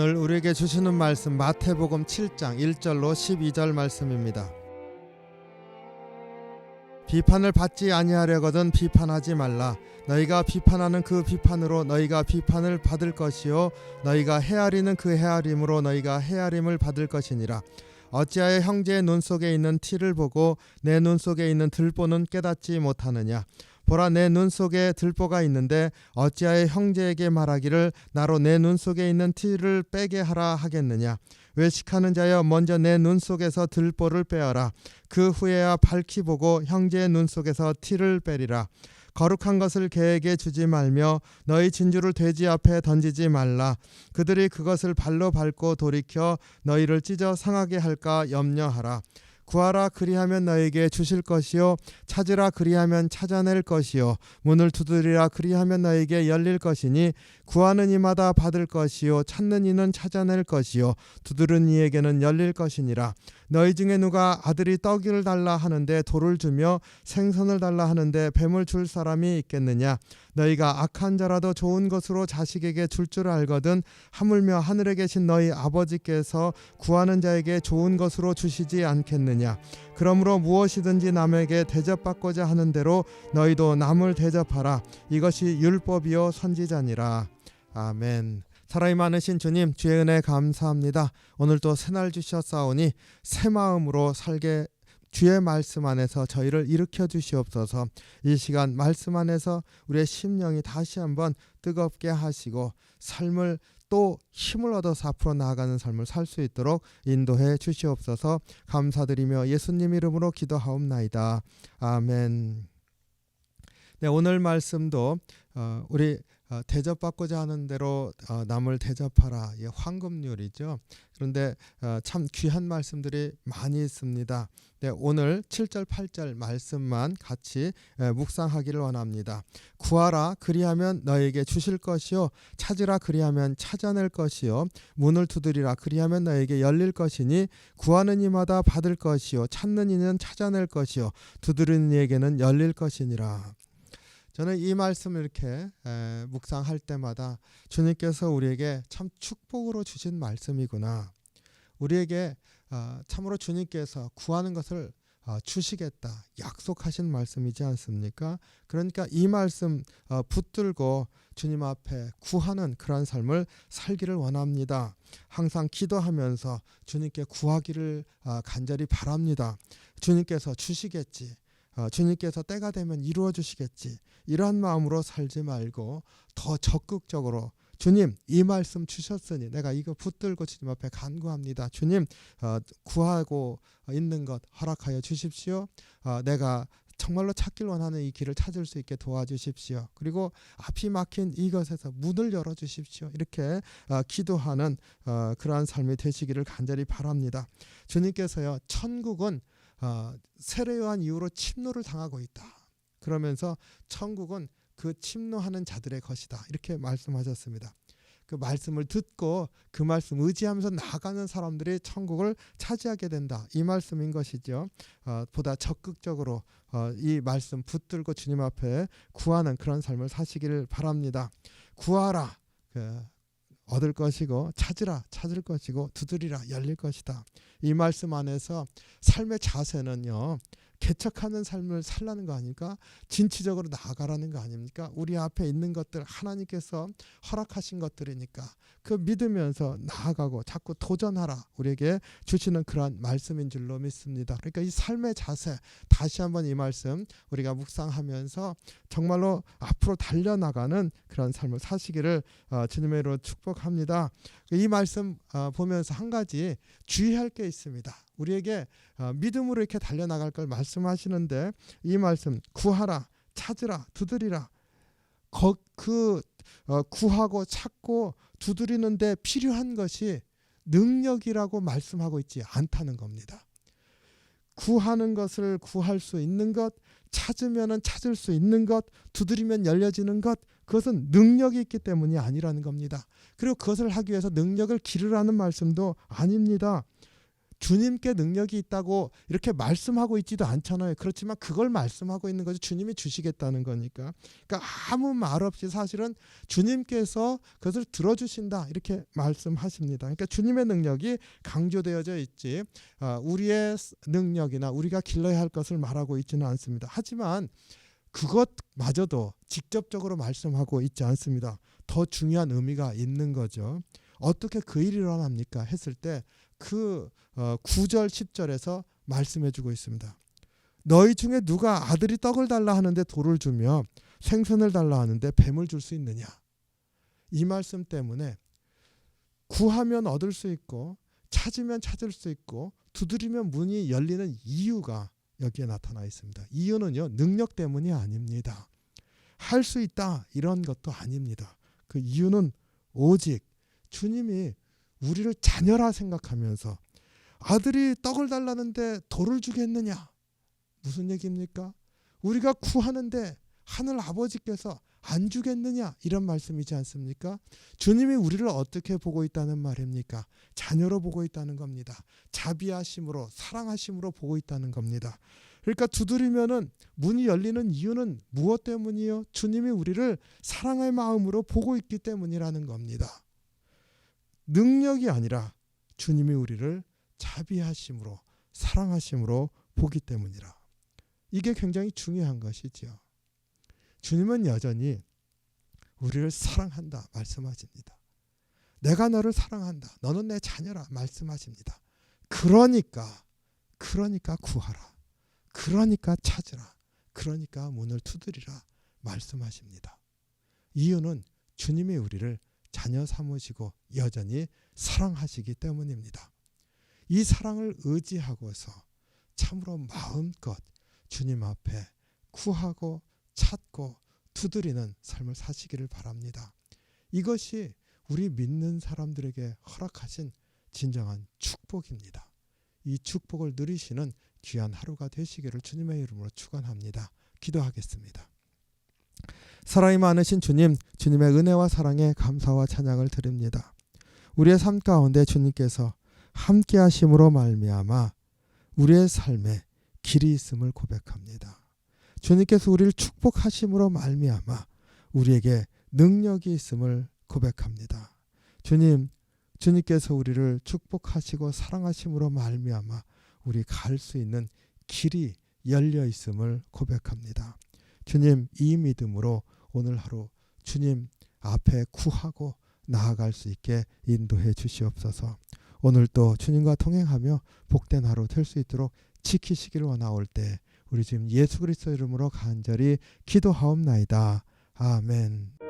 오늘 우리에게 주시는 말씀 마태복음 7장 1절로 12절 말씀입니다. 비판을 받지 아니하려거든 비판하지 말라. 너희가 비판하는 그 비판으로 너희가 비판을 받을 것이요 너희가 헤아리는 그 헤아림으로 너희가 헤아림을 받을 것이니라. 어찌하여 형제의 눈 속에 있는 티를 보고 내 눈 속에 있는 들보는 깨닫지 못하느냐. 보라, 내 눈 속에 들보가 있는데 어찌하여 형제에게 말하기를 나로 내 눈 속에 있는 티를 빼게 하라 하겠느냐. 외식하는 자여, 먼저 내 눈 속에서 들보를 빼어라. 그 후에야 밝히 보고 형제의 눈 속에서 티를 빼리라. 거룩한 것을 개에게 주지 말며 너희 진주를 돼지 앞에 던지지 말라. 그들이 그것을 발로 밟고 돌이켜 너희를 찢어 상하게 할까 염려하라. 구하라, 그리하면 너희에게 주실 것이요 찾으라, 그리하면 찾아낼 것이요 문을 두드리라, 그리하면 너희에게 열릴 것이니 구하는 이마다 받을 것이요 찾는 이는 찾아낼 것이요 두드리는 이에게는 열릴 것이니라. 너희 중에 누가 아들이 떡을 달라 하는데 돌을 주며 생선을 달라 하는데 뱀을 줄 사람이 있겠느냐. 너희가 악한 자라도 좋은 것으로 자식에게 줄 줄 알거든 하물며 하늘에 계신 너희 아버지께서 구하는 자에게 좋은 것으로 주시지 않겠느냐. 그러므로 무엇이든지 남에게 대접받고자 하는 대로 너희도 남을 대접하라. 이것이 율법이요 선지자니라. 아멘. 사랑이 많으신 주님, 주의 은혜 감사합니다. 오늘도 새날 주셨사오니 새 마음으로 살게 주의 말씀 안에서 저희를 일으켜 주시옵소서. 이 시간 말씀 안에서 우리의 심령이 다시 한번 뜨겁게 하시고 삶을 또 힘을 얻어서 앞으로 나아가는 삶을 살 수 있도록 인도해 주시옵소서. 감사드리며 예수님 이름으로 기도하옵나이다. 아멘. 네, 오늘 말씀도 우리 대접받고자 하는 대로 남을 대접하라. 황금률이죠. 그런데 참 귀한 말씀들이 많이 있습니다. 네, 오늘 7절 8절 말씀만 같이 묵상하기를 원합니다. 구하라, 그리하면 너에게 주실 것이요 찾으라, 그리하면 찾아낼 것이요 문을 두드리라, 그리하면 너에게 열릴 것이니 구하는 이마다 받을 것이요 찾는 이는 찾아낼 것이요 두드리는 이에게는 열릴 것이니라. 저는 이 말씀을 이렇게 묵상할 때마다 주님께서 우리에게 참 축복으로 주신 말씀이구나. 우리에게 참으로 주님께서 구하는 것을 주시겠다 약속하신 말씀이지 않습니까? 그러니까 이 말씀 붙들고 주님 앞에 구하는 그러한 삶을 살기를 원합니다. 항상 기도하면서 주님께 구하기를 간절히 바랍니다. 주님께서 주시겠지. 주님께서 때가 되면 이루어 주시겠지. 이러한 마음으로 살지 말고 더 적극적으로 주님, 이 말씀 주셨으니 내가 이거 붙들고 주님 앞에 간구합니다. 주님, 구하고 있는 것 허락하여 주십시오. 내가 정말로 찾길 원하는 이 길을 찾을 수 있게 도와주십시오. 그리고 앞이 막힌 이것에서 문을 열어주십시오. 이렇게 기도하는 그러한 삶이 되시기를 간절히 바랍니다. 주님께서요, 천국은 세례요한 이후로 침노를 당하고 있다. 그러면서 천국은 그 침노하는 자들의 것이다. 이렇게 말씀하셨습니다. 그 말씀을 듣고 그 말씀 의지하면서 나아가는 사람들이 천국을 차지하게 된다. 이 말씀인 것이죠. 보다 적극적으로 이 말씀 붙들고 주님 앞에 구하는 그런 삶을 사시기를 바랍니다. 구하라, 얻을 것이고 찾으라, 찾을 것이고 두드리라, 열릴 것이다. 이 말씀 안에서 삶의 자세는요, 개척하는 삶을 살라는 거 아닙니까? 진취적으로 나아가라는 거 아닙니까? 우리 앞에 있는 것들 하나님께서 허락하신 것들이니까 그 믿으면서 나아가고 자꾸 도전하라, 우리에게 주시는 그러한 말씀인 줄로 믿습니다. 그러니까 이 삶의 자세, 다시 한번 이 말씀 우리가 묵상하면서 정말로 앞으로 달려나가는 그런 삶을 사시기를 주님의 이름으로 축복합니다. 이 말씀 보면서 한 가지 주의할 게 있습니다. 우리에게 믿음으로 이렇게 달려나갈 걸 말씀하시는데, 이 말씀 구하라, 찾으라, 두드리라, 구하고 찾고 두드리는데 필요한 것이 능력이라고 말씀하고 있지 않다는 겁니다. 구하는 것을 구할 수 있는 것, 찾으면 찾을 수 있는 것, 두드리면 열려지는 것, 그것은 능력이 있기 때문이 아니라는 겁니다. 그리고 그것을 하기 위해서 능력을 기르라는 말씀도 아닙니다. 주님께 능력이 있다고 이렇게 말씀하고 있지도 않잖아요. 그렇지만 그걸 말씀하고 있는 거죠. 주님이 주시겠다는 거니까. 그러니까 아무 말 없이 사실은 주님께서 그것을 들어주신다 이렇게 말씀하십니다. 그러니까 주님의 능력이 강조되어져 있지 우리의 능력이나 우리가 길러야 할 것을 말하고 있지는 않습니다. 하지만 그것마저도 직접적으로 말씀하고 있지 않습니다. 더 중요한 의미가 있는 거죠. 어떻게 그 일이 일어납니까? 했을 때 그 9절 10절에서 말씀해주고 있습니다. 너희 중에 누가 아들이 떡을 달라 하는데 돌을 주며 생선을 달라 하는데 뱀을 줄 수 있느냐? 이 말씀 때문에 구하면 얻을 수 있고 찾으면 찾을 수 있고 두드리면 문이 열리는 이유가 여기에 나타나 있습니다. 이유는요, 능력 때문이 아닙니다. 할 수 있다 이런 것도 아닙니다. 그 이유는 오직 주님이 우리를 자녀라 생각하면서 아들이 떡을 달라는데 돌을 주겠느냐? 무슨 얘기입니까? 우리가 구하는데 하늘 아버지께서 안 주겠느냐? 이런 말씀이지 않습니까? 주님이 우리를 어떻게 보고 있다는 말입니까? 자녀로 보고 있다는 겁니다. 자비하심으로 사랑하심으로 보고 있다는 겁니다. 그러니까 두드리면은 문이 열리는 이유는 무엇 때문이요? 주님이 우리를 사랑의 마음으로 보고 있기 때문이라는 겁니다. 능력이 아니라 주님이 우리를 자비하심으로 사랑하심으로 보기 때문이라. 이게 굉장히 중요한 것이지요. 주님은 여전히 우리를 사랑한다 말씀하십니다. 내가 너를 사랑한다. 너는 내 자녀라 말씀하십니다. 그러니까 구하라. 그러니까 찾으라. 그러니까 문을 두드리라 말씀하십니다. 이유는 주님이 우리를 자녀 삼으시고 여전히 사랑하시기 때문입니다. 이 사랑을 의지하고서 참으로 마음껏 주님 앞에 구하고 찾고 두드리는 삶을 사시기를 바랍니다. 이것이 우리 믿는 사람들에게 허락하신 진정한 축복입니다. 이 축복을 누리시는 귀한 하루가 되시기를 주님의 이름으로 축원합니다. 기도하겠습니다. 사랑이 많으신 주님, 주님의 은혜와 사랑에 감사와 찬양을 드립니다. 우리의 삶 가운데 주님께서 함께 하심으로 말미암아 우리의 삶에 길이 있음을 고백합니다. 주님께서 우리를 축복하심으로 말미암아 우리에게 능력이 있음을 고백합니다. 주님께서 우리를 축복하시고 사랑하심으로 말미암아 우리 갈 수 있는 길이 열려 있음을 고백합니다. 주님, 이 믿음으로 오늘 하루 주님 앞에 구하고 나아갈 수 있게 인도해 주시옵소서. 오늘도 주님과 동행하며 복된 하루 될 수 있도록 지키시기를 원하올 때 우리 주님 예수 그리스도 이름으로 간절히 기도하옵나이다. 아멘.